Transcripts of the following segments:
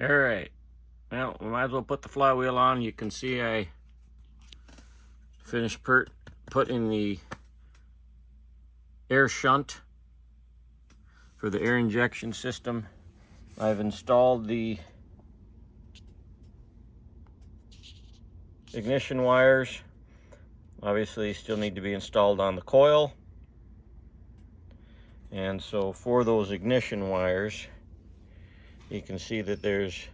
All right, well, we might as well put the flywheel on. You can see I finished putting the air shunt for the air injection system. I've installed the ignition wires. Obviously still need to be installed on the coil. And so for those ignition wires, you can see that there's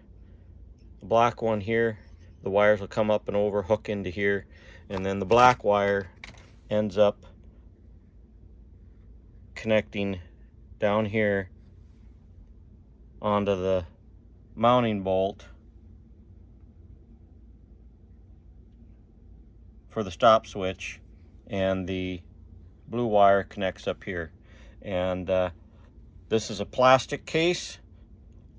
a black one here. The wires will come up and over, hook into here, and then the black wire ends up connecting down here onto the mounting bolt for the stop switch, and the blue wire connects up here. And this is a plastic case.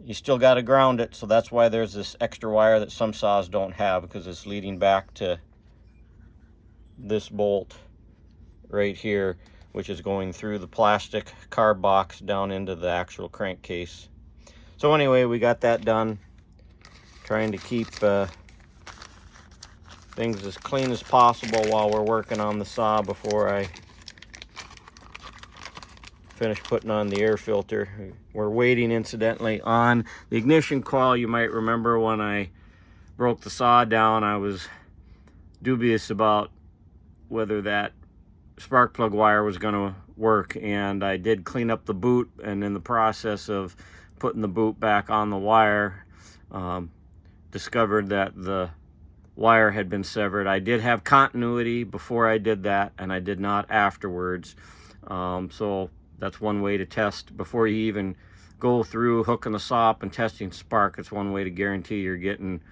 You still got to ground it, so that's why there's this extra wire that some saws don't have, because it's leading back to this bolt right here, which is going through the plastic carb box down into the actual crankcase. So anyway, we got that done. Trying to keep things as clean as possible while we're working on the saw before I finish putting on the air filter. We're waiting, incidentally, on the ignition coil. You might remember when I broke the saw down, I was dubious about whether that spark plug wire was going to work, and I did clean up the boot, and in the process of putting the boot back on the wire, discovered that the wire had been severed. I did have continuity before I did that, and I did not afterwards. So that's one way to test before you even go through hooking the saw up and testing spark. It's one way to guarantee you're getting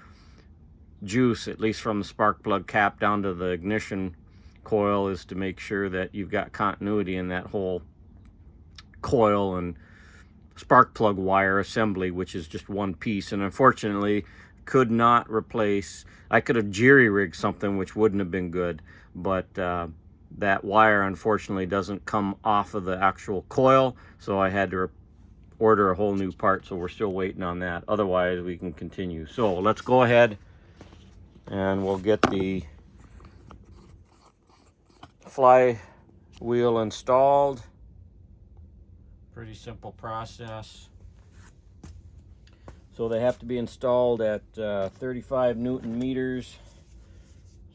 juice, at least from the spark plug cap down to the ignition coil, is to make sure that you've got continuity in that whole coil and spark plug wire assembly, which is just one piece. And unfortunately could not replace, I could have jerry-rigged something which wouldn't have been good, but that wire unfortunately doesn't come off of the actual coil, so I had to order a whole new part. So we're still waiting on that. Otherwise we can continue. So let's go ahead and we'll get the flywheel installed. Pretty simple process. So they have to be installed at 35 Newton meters.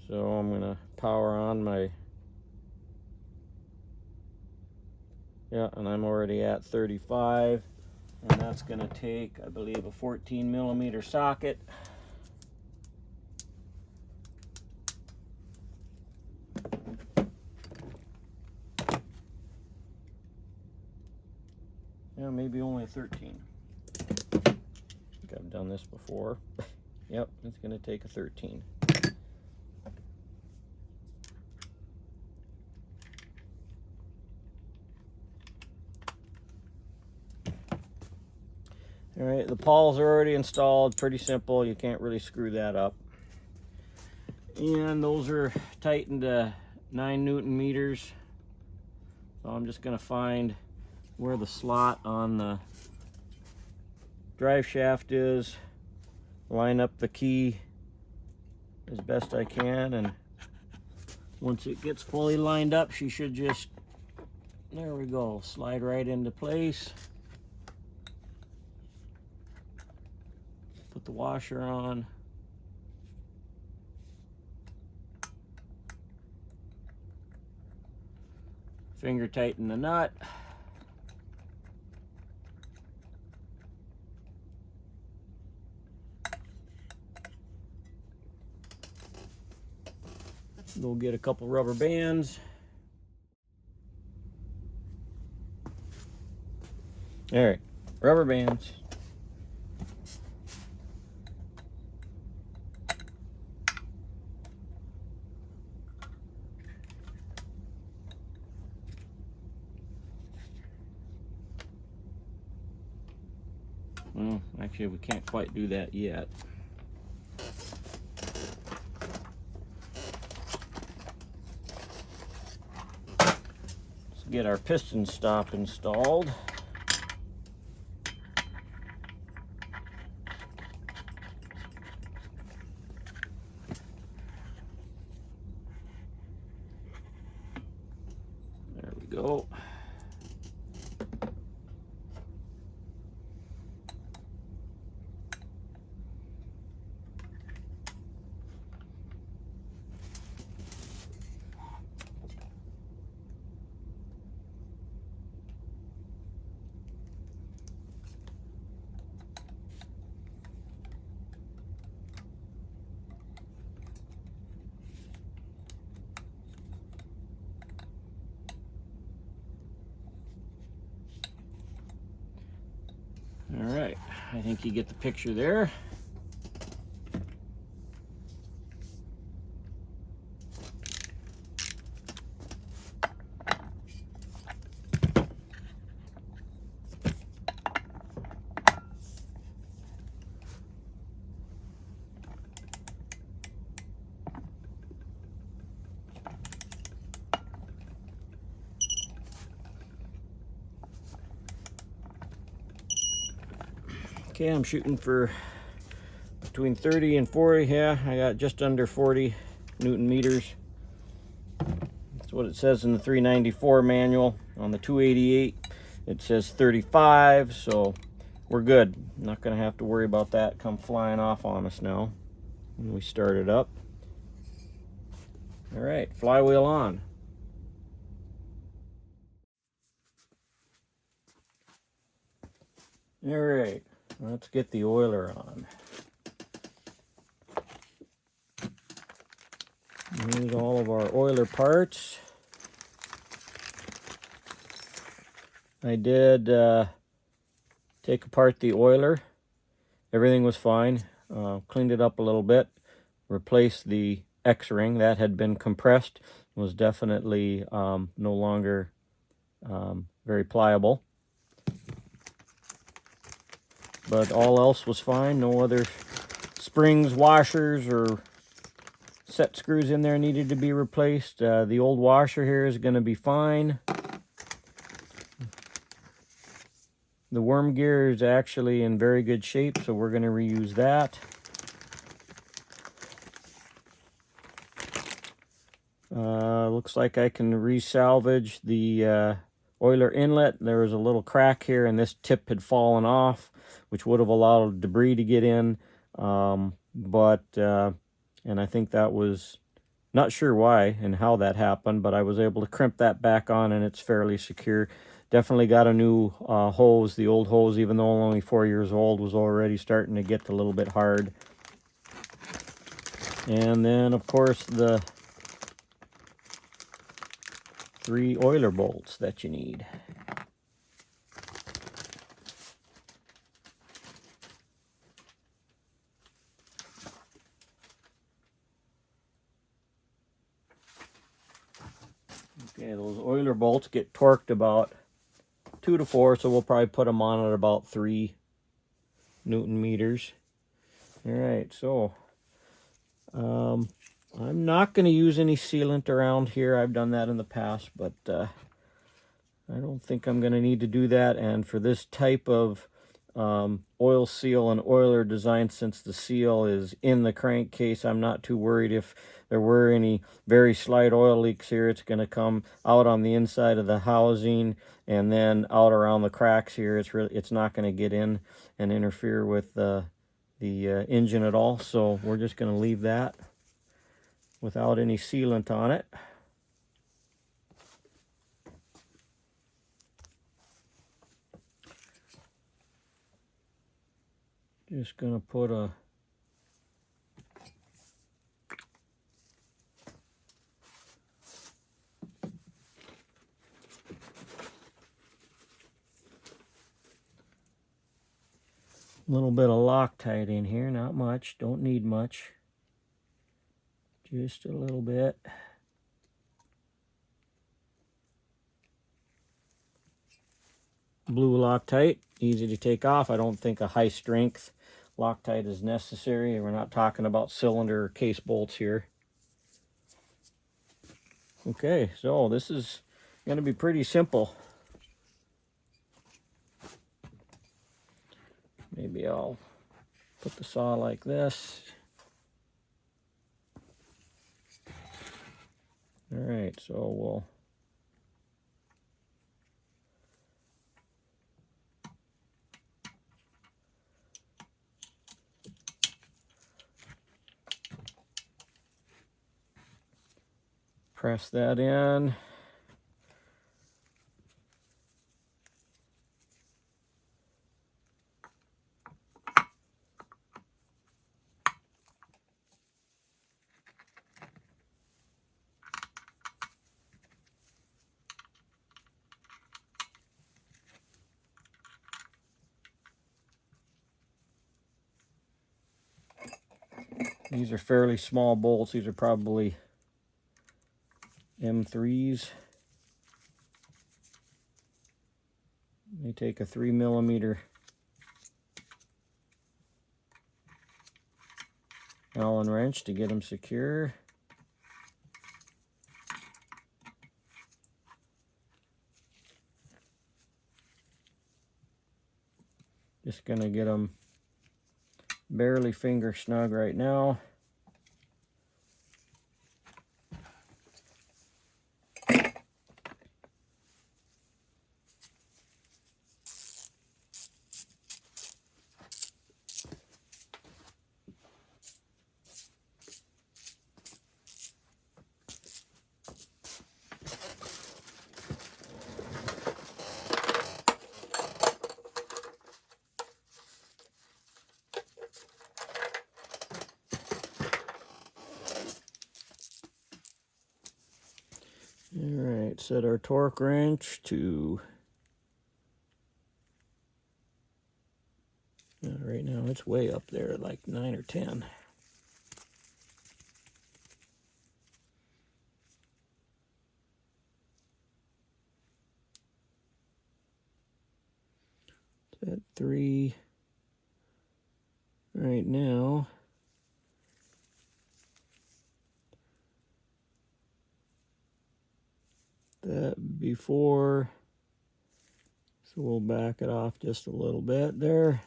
So I'm gonna power on my, and I'm already at 35, and that's gonna take, I believe, a 14 millimeter socket. Yeah, maybe only a 13. I think I've done this before. Yep, it's going to take a 13. All right, the pawls are already installed. Pretty simple. You can't really screw that up. And those are tightened to 9 Newton meters. So I'm just going to find where the slot on the drive shaft is, line up the key as best I can, and once it gets fully lined up, she should just, there we go, slide right into place. Put the washer on. Finger tighten the nut. Go get a couple rubber bands. All right, rubber bands. Well, actually, we can't quite do that yet. Get our piston stop installed. So all right, I think you get the picture there. Okay, I'm shooting for between 30 and 40. Yeah, I got just under 40 Newton meters. That's what it says in the 394 manual. On the 288, it says 35, so we're good. Not gonna have to worry about that come flying off on us now when we start it up. All right, flywheel on. All right, let's get the oiler on. Here's all of our oiler parts. I did take apart the oiler. Everything was fine. Cleaned it up a little bit. Replaced the X-ring that had been compressed. Was definitely no longer very pliable. But all else was fine. No other springs, washers, or set screws in there needed to be replaced. The old washer here is going to be fine. The worm gear is actually in very good shape, so we're going to reuse that. Looks like I can resalvage the oiler inlet. There was a little crack here, and this tip had fallen off, which would have allowed debris to get in. And I think that was, not sure why and how that happened, but I was able to crimp that back on, and it's fairly secure. Definitely got a new hose. The old hose, even though only 4 years old, was already starting to get a little bit hard. And then, of course, the 3 oiler bolts that you need. Okay, those oiler bolts get torqued about 2 to 4, so we'll probably put them on at about 3 Newton meters. All right, so I'm not going to use any sealant around here. I've done that in the past, but I don't think I'm going to need to do that. And for this type of oil seal and oiler design, since the seal is in the crankcase, I'm not too worried if there were any very slight oil leaks here. It's going to come out on the inside of the housing and then out around the cracks here. It's not going to get in and interfere with the engine at all. So we're just going to leave that without any sealant on it. Just going to put a little bit of Loctite in here, not much, don't need much, just a little bit. Blue Loctite, easy to take off. I don't think a high strength Loctite is necessary. We're not talking about cylinder or case bolts here. Okay, so this is going to be pretty simple. Maybe I'll put the saw like this. All right, so we'll press that in. These are fairly small bolts. These are probably M3s. They take a 3mm Allen wrench to get them secure. Just gonna get them barely finger snug right now. Alright, set our torque wrench to, right now it's way up there, like 9 or 10. Set 3 right now. That before, so we'll back it off just a little bit there,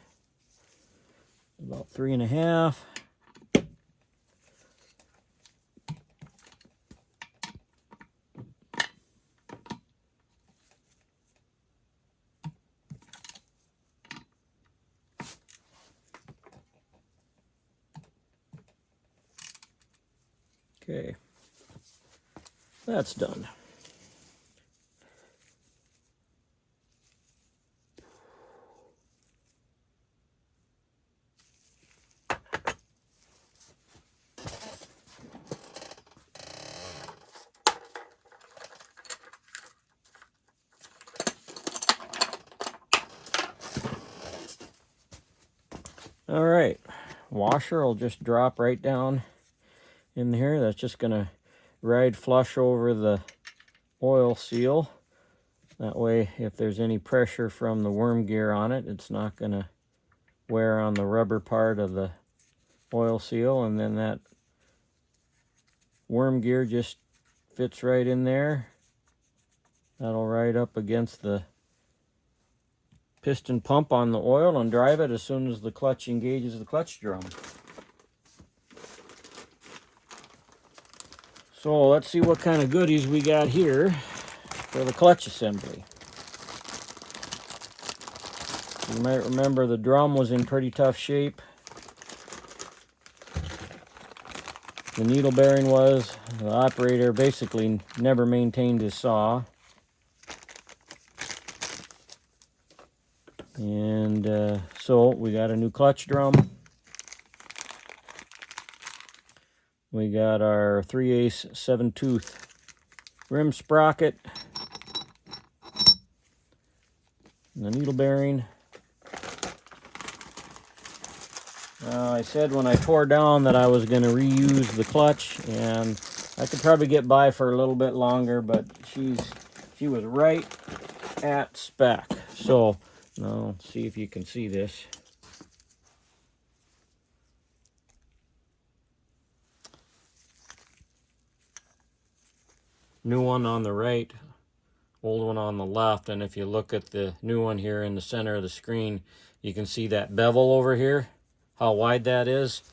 about 3.5. Okay, that's done. All right, washer will just drop right down in here. That's just gonna ride flush over the oil seal. That way, if there's any pressure from the worm gear on it, it's not gonna wear on the rubber part of the oil seal, and then that worm gear just fits right in there. That'll ride up against the piston pump on the oil and drive it as soon as the clutch engages the clutch drum. So let's see what kind of goodies we got here for the clutch assembly. You might remember the drum was in pretty tough shape. The needle bearing was. The operator basically never maintained his saw. And so we got a new clutch drum. We got our 3/8 7-tooth rim sprocket. And the needle bearing. I said when I tore down that I was going to reuse the clutch, and I could probably get by for a little bit longer, but she was right at spec. So now let's see if you can see this. New one on the right, old one on the left, and if you look at the new one here in the center of the screen, you can see that bevel over here, how wide that is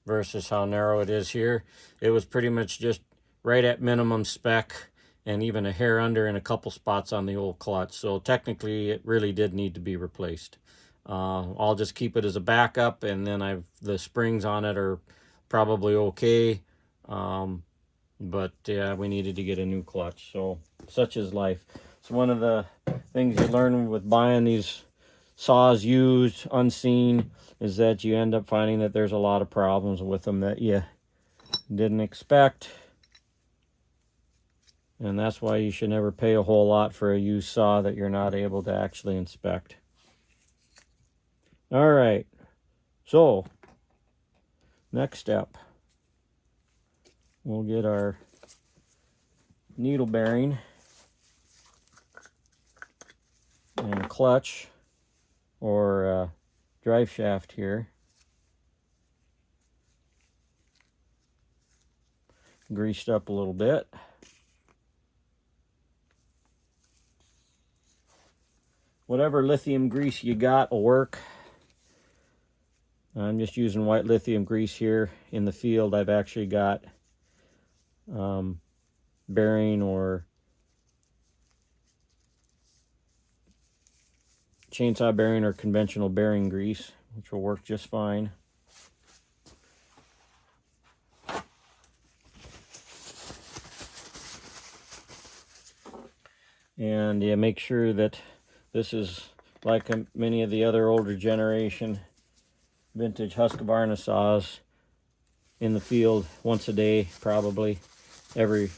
versus how narrow it is here. It was pretty much just right at minimum spec and even a hair under in a couple spots on the old clutch. So technically it really did need to be replaced. I'll just keep it as a backup, and then the springs on it are probably okay. but we needed to get a new clutch. So such is life. So one of the things you learn with buying these saws used, unseen, is that you end up finding that there's a lot of problems with them that you didn't expect. And that's why you should never pay a whole lot for a used saw that you're not able to actually inspect. All right, so next step, we'll get our needle bearing and clutch or drive shaft here greased up a little bit. Whatever lithium grease you got will work. I'm just using white lithium grease here. In the field, I've actually got bearing or chainsaw bearing or conventional bearing grease, which will work just fine. And yeah, make sure that this is like many of the other older generation vintage Husqvarna saws, in the field once a day, probably every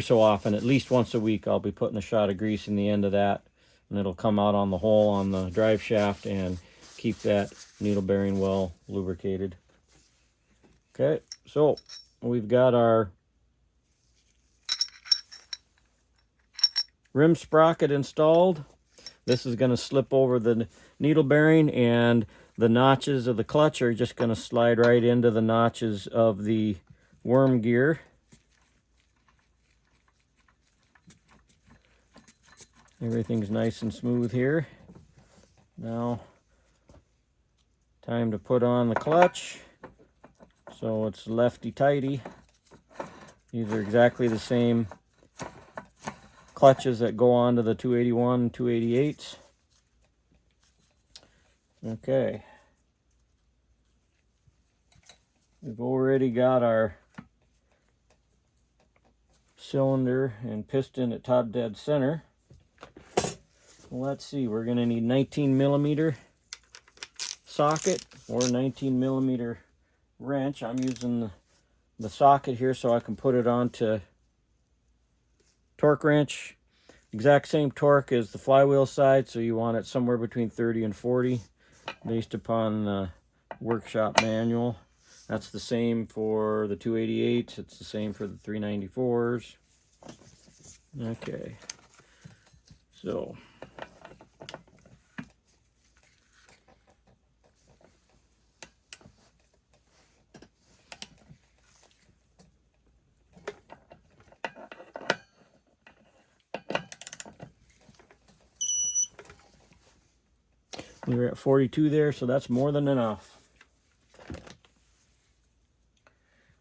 so often, at least once a week, I'll be putting a shot of grease in the end of that, and it'll come out on the hole on the drive shaft and keep that needle bearing well lubricated. Okay, so we've got our rim sprocket installed. This is going to slip over the needle bearing, and the notches of the clutch are just going to slide right into the notches of the worm gear. Everything's nice and smooth here. Now, time to put on the clutch. So it's lefty-tighty. These are exactly the same clutches that go onto the 281 and 288s. Okay. We've already got our cylinder and piston at top dead center. Let's see, we're going to need 19 millimeter socket or 19 millimeter wrench. I'm using the socket here so I can put it onto torque wrench. Exact same torque as the flywheel side, so you want it somewhere between 30 and 40 based upon the workshop manual. That's the same for the 288s. It's the same for the 394s. Okay, so we were at 42 there, so that's more than enough.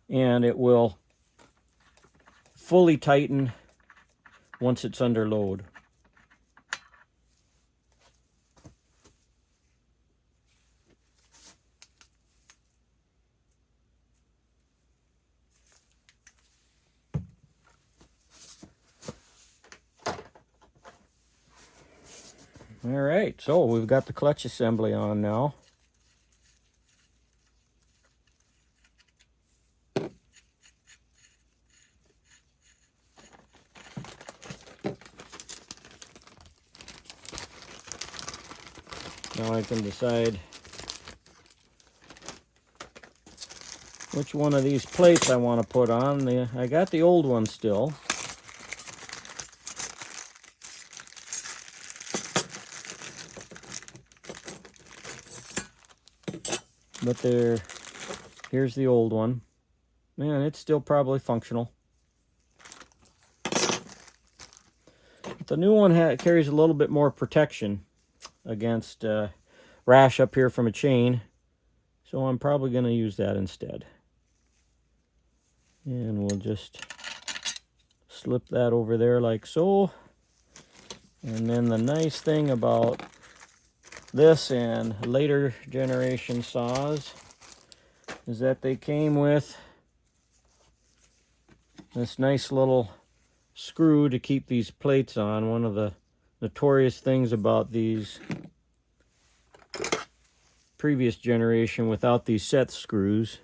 And it will fully tighten once it's under load. All right, so we've got the clutch assembly on now. Now I can decide which one of these plates I want to put on. I got the old one still. But here's the old one. Man, it's still probably functional. But the new one carries a little bit more protection against rash up here from a chain. So I'm probably going to use that instead. And we'll just slip that over there like so. And then the nice thing about this and later generation saws is that they came with this nice little screw to keep these plates on. One of the notorious things about these previous generation without these set screws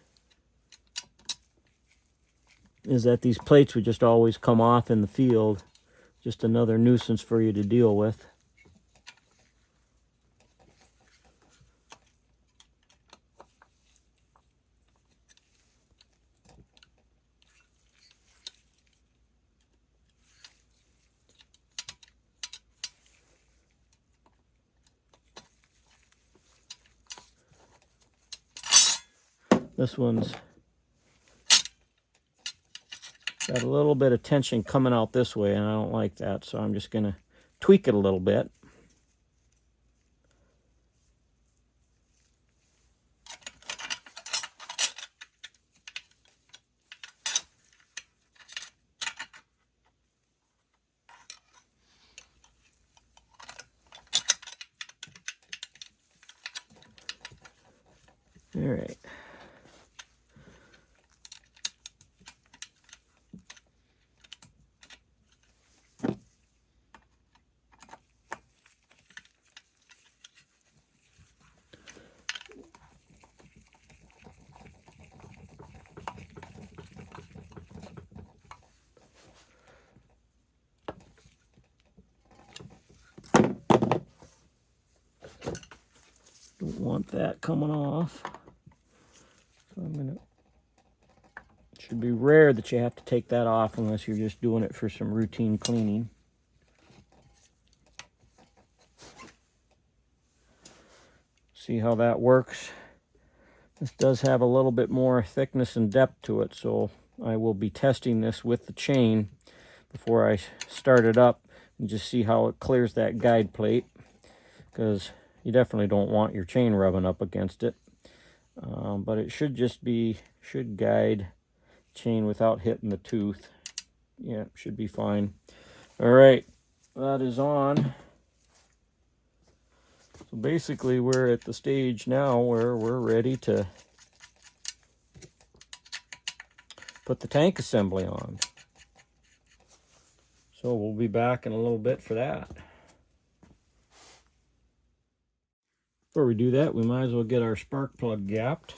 is that these plates would just always come off in the field. Just another nuisance for you to deal with. This one's got a little bit of tension coming out this way, and I don't like that, so I'm just going to tweak it a little bit. All right. Don't want that coming off. So I'm gonna. It should be rare that you have to take that off unless you're just doing it for some routine cleaning. See how that works? This does have a little bit more thickness and depth to it, so I will be testing this with the chain before I start it up and just see how it clears that guide plate, because you definitely don't want your chain rubbing up against it. But it should guide chain without hitting the tooth. Yeah, should be fine. All right, that is on. So basically we're at the stage now where we're ready to put the tank assembly on. So we'll be back in a little bit for that. Before we do that, we might as well get our spark plug gapped.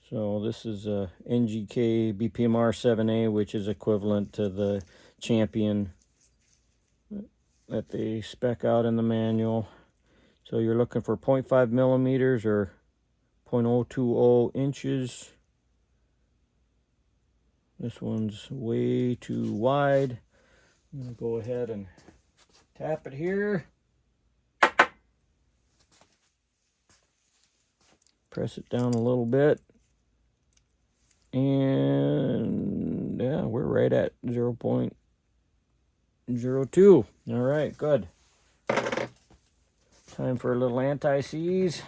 So this is a NGK BPMR 7A, which is equivalent to the Champion that they spec out in the manual. So you're looking for 0.5 millimeters or 0.020 inches. This one's way too wide. I'm going to go ahead and tap it here. Press it down a little bit. And yeah, we're right at 0.02. All right, good. Time for a little anti-seize.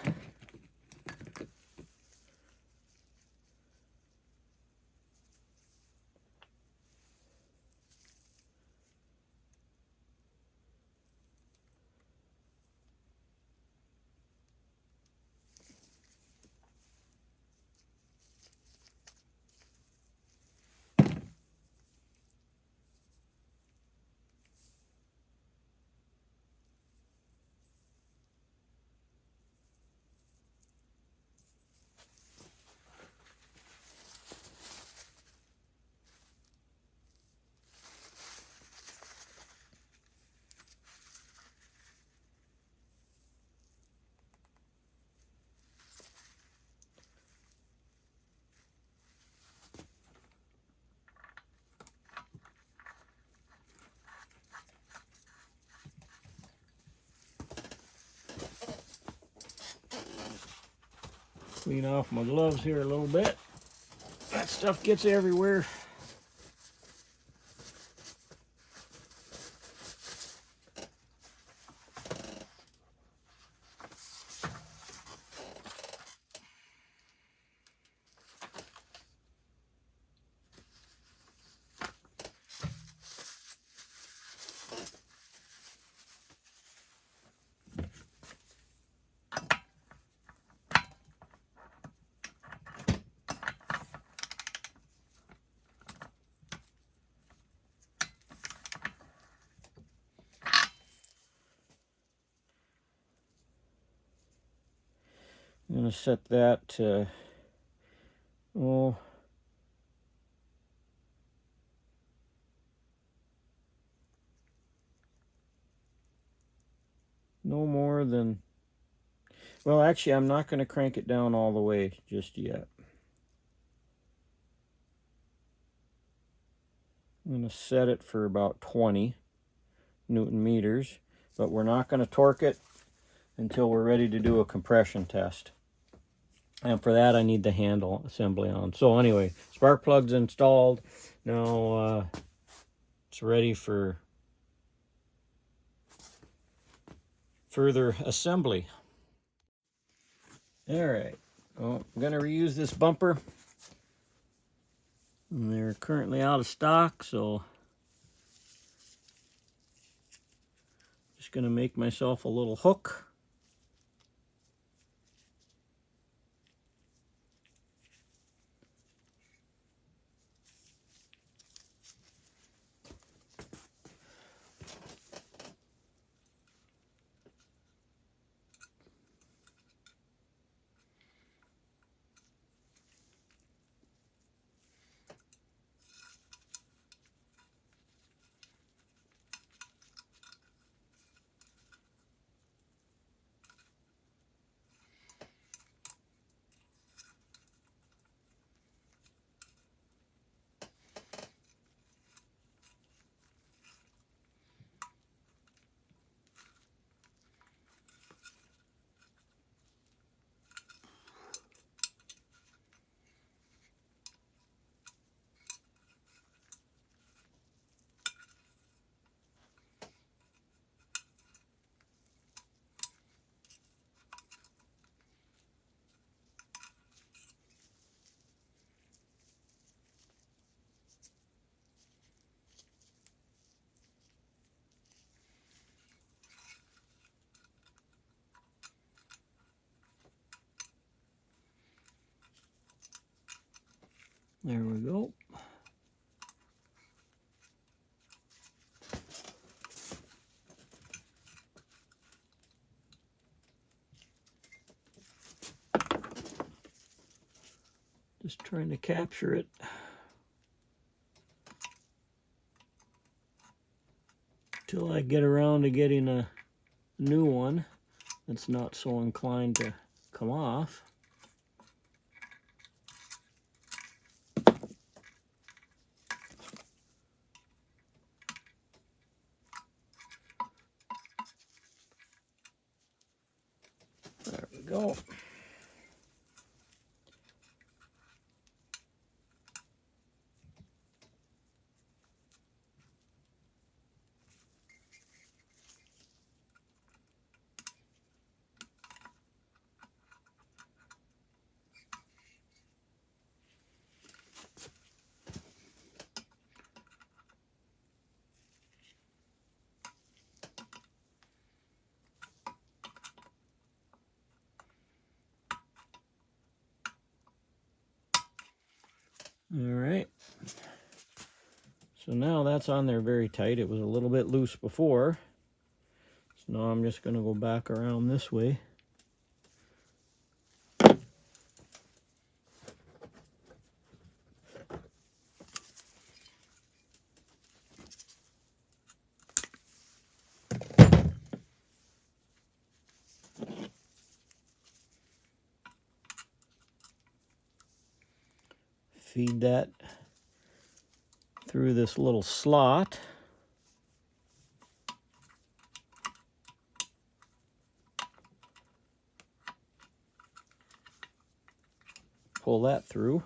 Clean off my gloves here a little bit. That stuff gets everywhere. I'm going to set that to, oh, no more than, well, actually, I'm not going to crank it down all the way just yet. I'm going to set it for about 20 Newton meters, but we're not going to torque it until we're ready to do a compression test. And for that, I need the handle assembly on. So anyway, spark plug's installed. Now it's ready for further assembly. All right, well, I'm going to reuse this bumper. And they're currently out of stock, so just going to make myself a little hook. There we go. Just trying to capture it. Till I get around to getting a new one that's not so inclined to come off. There we go. All right. So now that's on there very tight. It was a little bit loose before. So now I'm just going to go back around this way. Feed that through this little slot. Pull that through.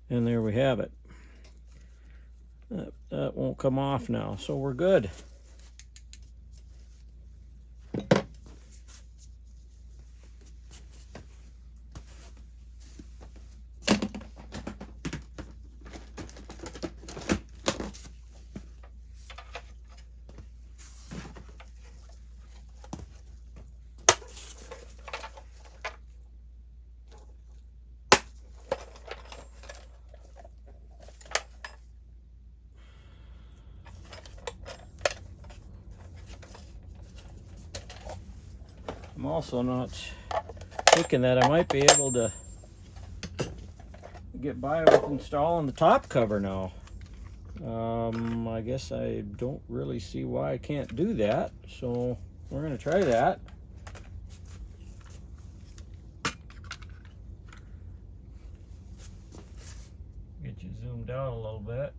And there we have it. That won't come off now, so we're good. I'm also not thinking that I might be able to get by with installing the top cover now. I guess I don't really see why I can't do that, so we're going to try that. Get you zoomed out a little bit.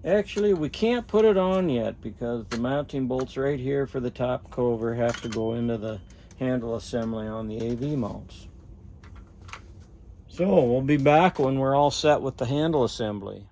Actually, we can't put it on yet because the mounting bolts right here for the top cover have to go into the handle assembly on the AV mounts. So we'll be back when we're all set with the handle assembly.